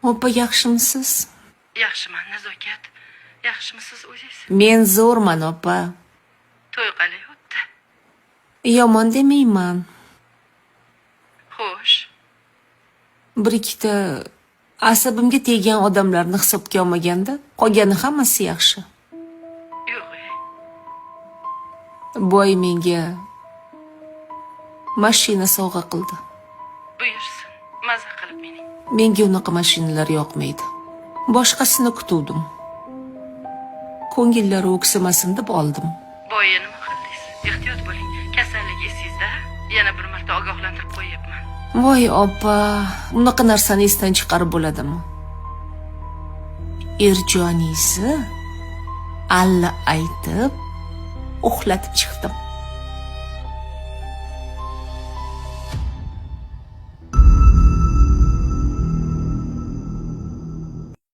Opa, yaxshimisiz? Yaxshiman, Nazokat. Yaxshimisiz o'zingiz? Men zo'rman, opa. To'y qalay o'tdi? Yomon demayman. Xo'sh. Bir ikkita asabimga teggan odamlarni hisobga olmaganda, qolgani hammasi yaxshi. Yo'q. Boy menga mashina sovg'a qildi. Buyursin. Maza qilib mening. Menga unaqa mashinalar yoqmaydi. Boshqasini kutuvdim. Ko'ngillari o'ksimasin deb oldim. Boya nima qildingiz? Ehtiyot bo'ling. Kasallik esingizda. Yana bir marta ogohlantirib qo'yapman. Voy opa, unaqa narsani esdan chiqarib bo'ladimi? Erjoningizni alla aytib, uxlatib chiqdim.